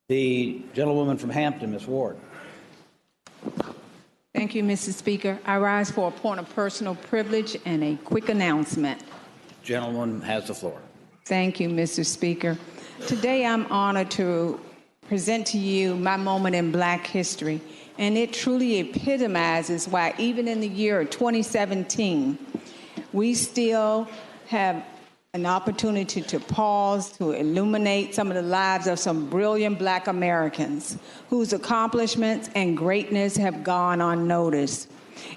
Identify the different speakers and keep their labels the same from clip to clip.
Speaker 1: The gentlewoman from Hampton, Ms. Ward.
Speaker 2: Thank you, Mr. Speaker. I rise for a point of personal privilege and a quick announcement.
Speaker 1: Gentleman has the floor.
Speaker 2: Thank you, Mr. Speaker. Today I'm honored to present to you my moment in Black history, and it truly epitomizes why even in the year 2017, we still have an opportunity to pause, to illuminate some of the lives of some brilliant Black Americans whose accomplishments and greatness have gone unnoticed.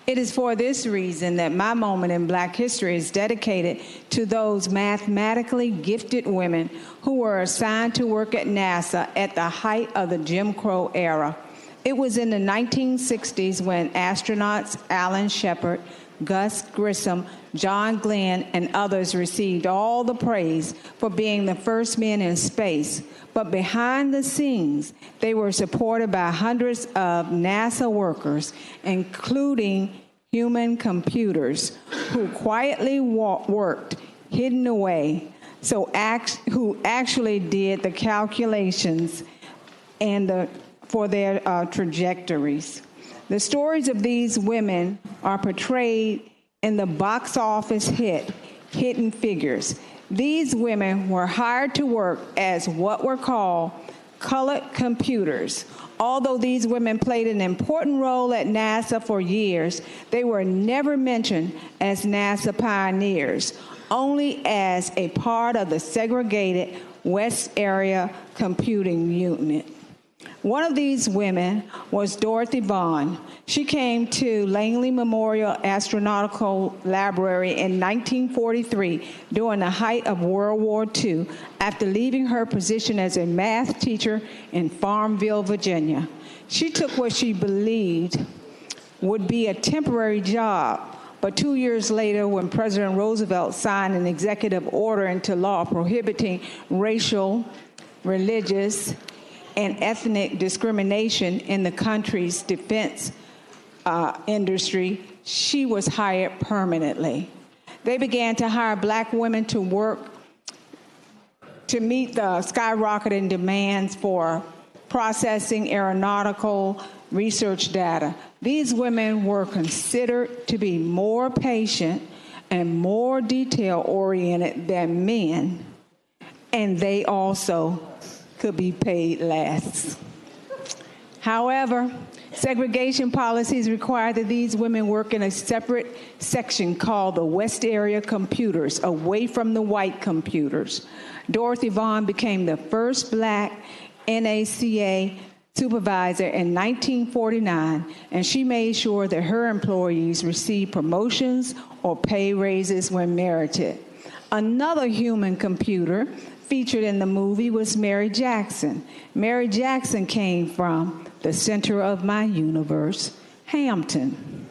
Speaker 2: It is for this reason that my moment in Black history is dedicated to those mathematically gifted women who were assigned to work at NASA at the height of the Jim Crow era. It was in the 1960s when astronauts Alan Shepard, Gus Grissom, John Glenn, and others received all the praise for being the first men in space. But behind the scenes, they were supported by hundreds of NASA workers, including human computers, who quietly worked hidden away, who actually did the calculations and for their trajectories. The stories of these women are portrayed in the box office hit Hidden Figures. These women were hired to work as what were called colored computers. Although these women played an important role at NASA for years, they were never mentioned as NASA pioneers, only as a part of the segregated West Area Computing Unit. One of these women was Dorothy Vaughan. She came to Langley Memorial Astronautical Laboratory in 1943 during the height of World War II after leaving her position as a math teacher in Farmville, Virginia. She took what she believed would be a temporary job, but 2 years later, when President Roosevelt signed an executive order into law prohibiting racial, religious, and ethnic discrimination in the country's defense industry, she was hired permanently. They began to hire Black women to work to meet the skyrocketing demands for processing aeronautical research data. These women were considered to be more patient and more detail-oriented than men, and they also could be paid less. However, segregation policies required that these women work in a separate section called the West Area Computers, away from the white computers. Dorothy Vaughan became the first Black NACA supervisor in 1949, and she made sure that her employees received promotions or pay raises when merited. Another human computer featured in the movie was Mary Jackson. Mary Jackson came from the center of my universe, Hampton.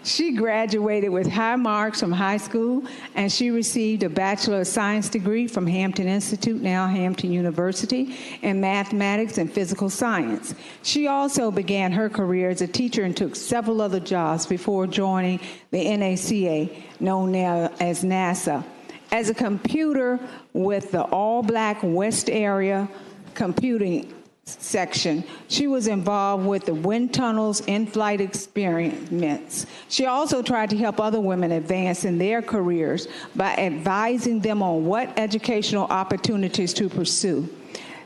Speaker 2: She graduated with high marks from high school, and she received a Bachelor of Science degree from Hampton Institute, now Hampton University, in mathematics and physical science. She also began her career as a teacher and took several other jobs before joining the NACA, known now as NASA. As a computer with the all-Black West Area Computing section, she was involved with the wind tunnels in-flight experiments. She also tried to help other women advance in their careers by advising them on what educational opportunities to pursue.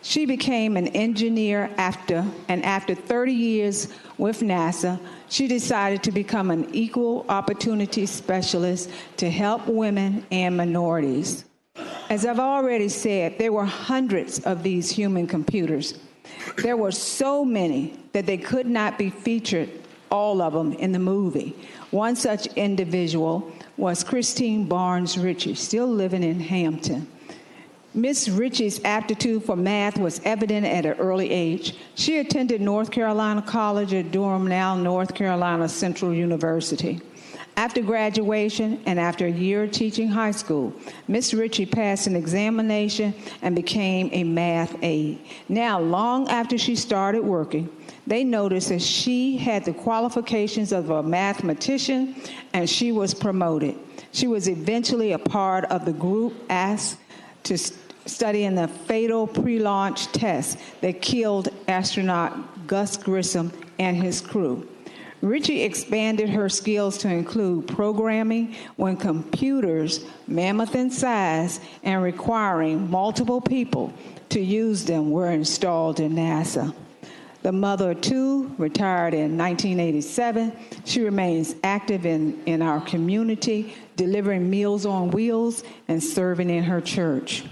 Speaker 2: She became an engineer after 30 years with NASA, she decided to become an equal opportunity specialist to help women and minorities. As I've already said, there were hundreds of these human computers. There were so many that they could not be featured, all of them, in the movie. One such individual was Christine Barnes Ritchie, still living in Hampton. Miss Ritchie's aptitude for math was evident at an early age. She attended North Carolina College at Durham, now North Carolina Central University. After graduation and after a year teaching high school, Miss Ritchie passed an examination and became a math aide. Now, long after she started working, they noticed that she had the qualifications of a mathematician, and she was promoted. She was eventually a part of the group asked to studying the fatal pre-launch test that killed astronaut Gus Grissom and his crew. Richie expanded her skills to include programming when computers, mammoth in size and requiring multiple people to use them, were installed in NASA. The mother of two, retired in 1987, she remains active in our community, delivering Meals on Wheels and serving in her church.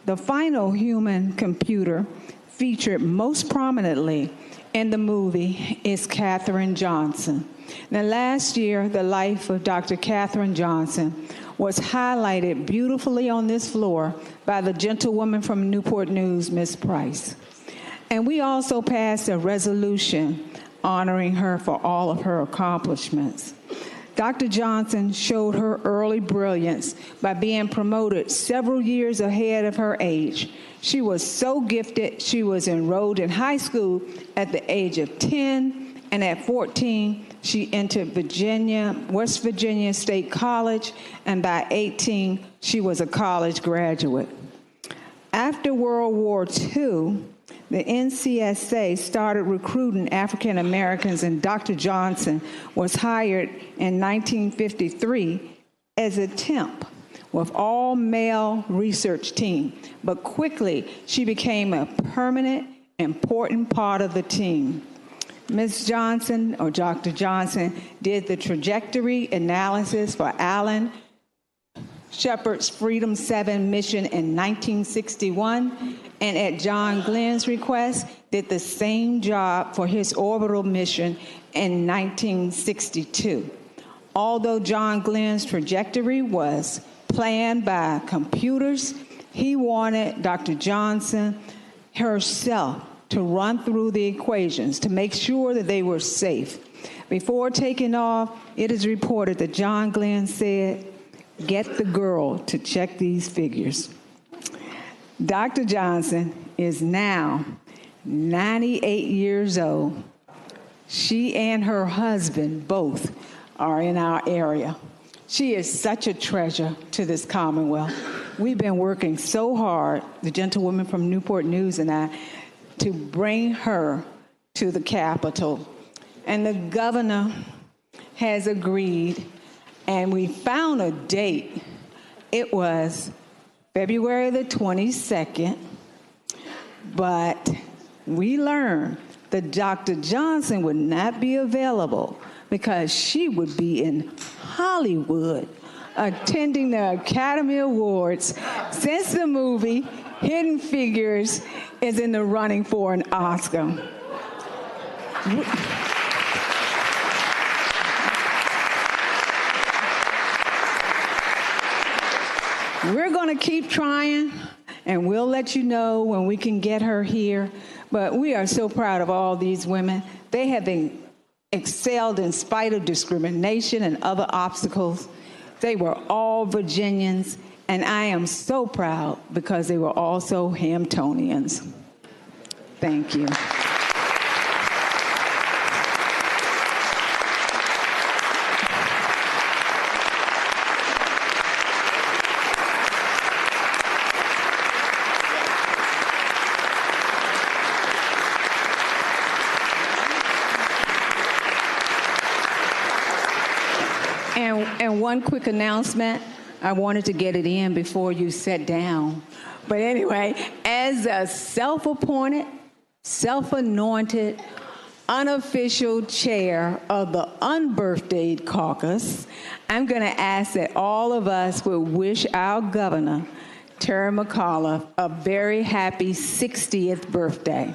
Speaker 2: The final human computer featured most prominently in the movie is Katherine Johnson. Now, last year, the life of Dr. Katherine Johnson was highlighted beautifully on this floor by the gentlewoman from Newport News, Ms. Price. And we also passed a resolution honoring her for all of her accomplishments. Dr. Johnson showed her early brilliance by being promoted several years ahead of her age. She was so gifted, she was enrolled in high school at the age of 10, and at 14, she entered West Virginia State College, and by 18, she was a college graduate. After World War II, the NCSA started recruiting African Americans, and Dr. Johnson was hired in 1953 as a temp with all-male research team. But quickly, she became a permanent, important part of the team. Ms. Johnson, or Dr. Johnson, did the trajectory analysis for Alan Shepard's Freedom 7 mission in 1961, and at John Glenn's request, did the same job for his orbital mission in 1962. Although John Glenn's trajectory was planned by computers, he wanted Dr. Johnson herself to run through the equations to make sure that they were safe. Before taking off, it is reported that John Glenn said, "Get the girl to check these figures." Dr. Johnson is now 98 years old. She and her husband both are in our area. She is such a treasure to this Commonwealth. We've been working so hard, the gentlewoman from Newport News and I, to bring her to the Capitol. And the governor has agreed, and we found a date. It was February the 22nd, but we learned that Dr. Johnson would not be available because she would be in Hollywood attending the Academy Awards since the movie Hidden Figures is in the running for an Oscar. We're going to keep trying, and we'll let you know when we can get her here. But we are so proud of all these women. They have been excelled in spite of discrimination and other obstacles. They were all Virginians, and I am so proud because they were also Hamptonians. Thank you. And one quick announcement. I wanted to get it in before you sat down. But anyway, as a self-appointed, self-anointed, unofficial chair of the unbirthdayed caucus, I'm going to ask that all of us will wish our governor, Terry McAuliffe, a very happy 60th birthday.